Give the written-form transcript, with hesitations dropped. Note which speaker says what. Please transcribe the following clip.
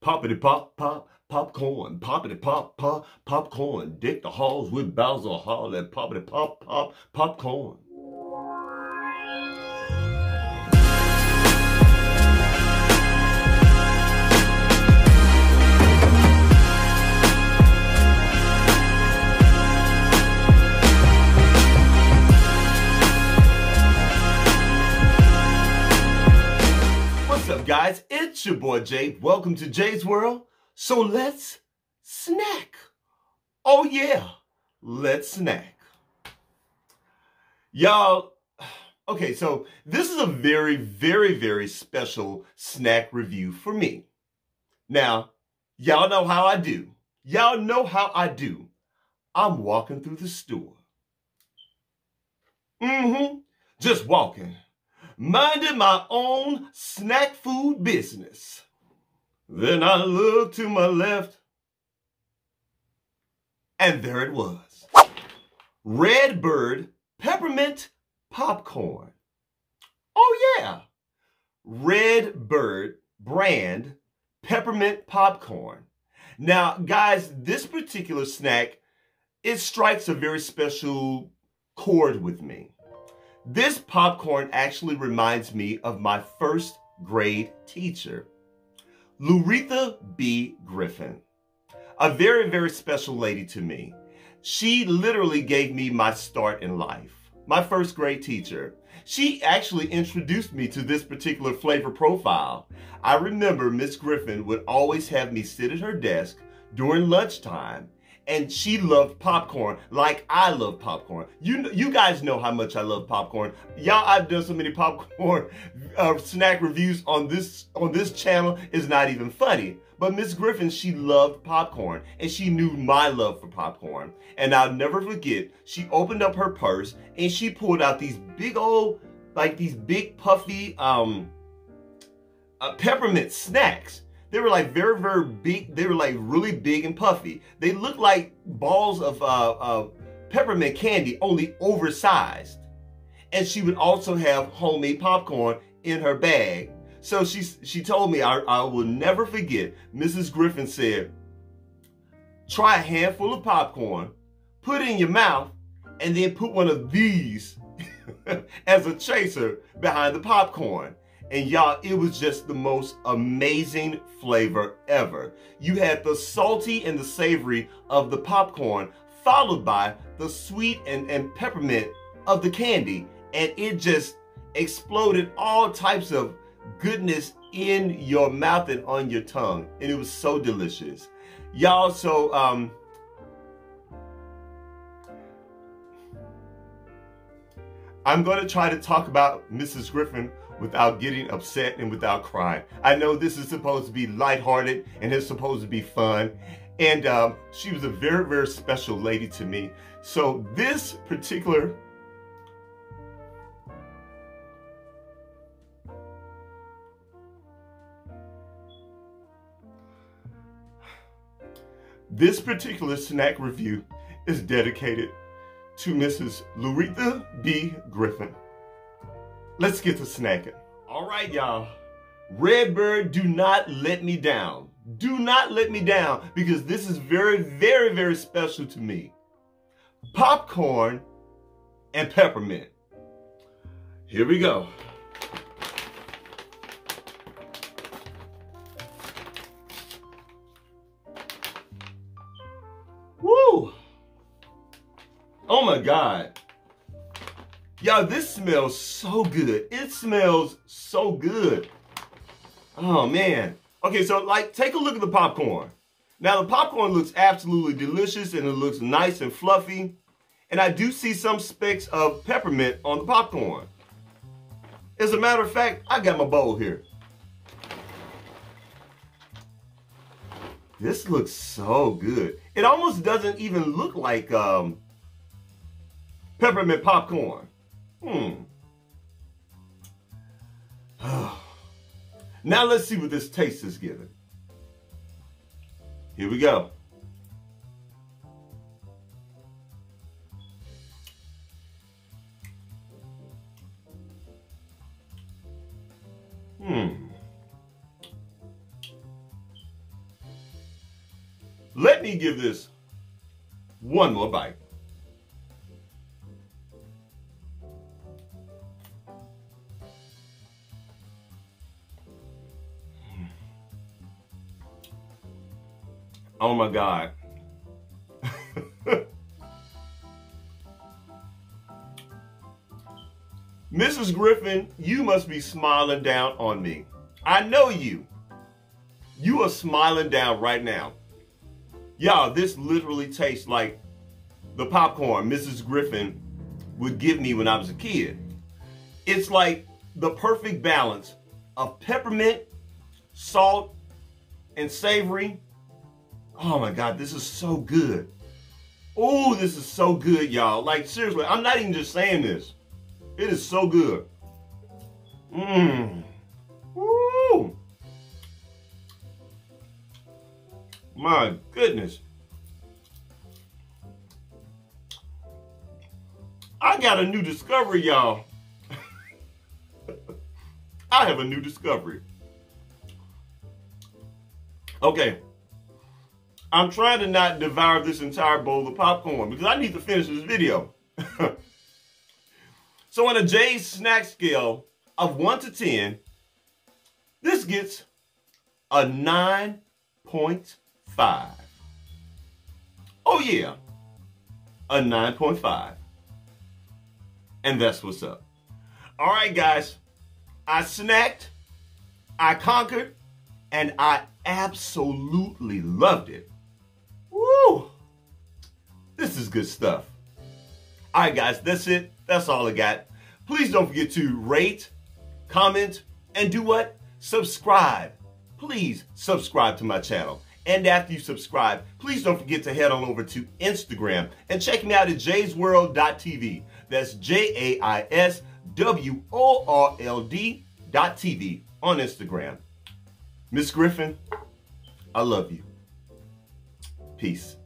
Speaker 1: Poppity pop pop popcorn, poppity pop pop popcorn. Deck the halls with Bowser Hall and poppity pop pop popcorn. What's up, guys? It's your boy Jay. Welcome to Jay's World. So let's snack. Oh yeah, let's snack. Y'all, okay, so this is a very special snack review for me. Now, y'all know how I do. Y'all know how I do. I'm walking through the store. Just walking. Minding my own snack food business. Then I look to my left, and there it was. Redbird Peppermint Popcorn. Oh yeah, Redbird brand Peppermint Popcorn. Now, guys, this particular snack, it strikes a very special chord with me. This popcorn actually reminds me of my first grade teacher, Luretha B. Griffin, a very special lady to me. She literally gave me my start in life, my first grade teacher. She actually introduced me to this particular flavor profile. I remember Miss Griffin would always have me sit at her desk during lunchtime, and she loved popcorn like I love popcorn. You guys know how much I love popcorn. Y'all, I've done so many popcorn snack reviews on this channel. It's not even funny. But Miss Griffin, she loved popcorn, and she knew my love for popcorn. And I'll never forget, she opened up her purse and she pulled out these big old, like these big puffy peppermint snacks. They were like very big. They were like really big and puffy. They looked like balls of peppermint candy, only oversized. And she would also have homemade popcorn in her bag. So she told me, I will never forget, Mrs. Griffin said, try a handful of popcorn, put it in your mouth, and then put one of these as a chaser behind the popcorn. And y'all, it was just the most amazing flavor ever. You had the salty and the savory of the popcorn, followed by the sweet and peppermint of the candy. And it just exploded all types of goodness in your mouth and on your tongue. And it was so delicious. Y'all, so I'm going to try to talk about Mrs. Griffin without getting upset and without crying. I know this is supposed to be lighthearted and it's supposed to be fun. And she was a very special lady to me. So this particular snack review is dedicated to Mrs. Luretha B. Griffin. Let's get to snacking. All right, y'all. Redbird, do not let me down. Do not let me down, because this is very special to me. Popcorn and peppermint. Here we go. Woo! Oh my God. Y'all, this smells so good. It smells so good. Oh man. Okay, so like, take a look at the popcorn. Now the popcorn looks absolutely delicious and it looks nice and fluffy. And I do see some specks of peppermint on the popcorn. As a matter of fact, I got my bowl here. This looks so good. It almost doesn't even look like peppermint popcorn. Now let's see what this taste is giving. Here we go. Let me give this one more bite. Oh my God. Mrs. Griffin, you must be smiling down on me. I know you. You are smiling down right now. Y'all, this literally tastes like the popcorn Mrs. Griffin would give me when I was a kid. It's like the perfect balance of peppermint, salt, and savory. Oh my God, this is so good. Oh, this is so good, y'all. Like, seriously, I'm not even just saying this. It is so good. Mmm. Woo. My goodness. I got a new discovery, y'all. I have a new discovery. Okay. I'm trying to not devour this entire bowl of popcorn because I need to finish this video. So on a Jay's snack scale of 1 to 10, this gets a 9.5. Oh yeah, a 9.5. And that's what's up. All right, guys, I snacked, I conquered, and I absolutely loved it. Woo! This is good stuff. All right, guys, that's it. That's all I got. Please don't forget to rate, comment, and do what? Subscribe. Please subscribe to my channel. And after you subscribe, please don't forget to head on over to Instagram and check me out at jaysworld.tv. That's JAISWORLD.tv on Instagram. Miss Griffin, I love you. Peace.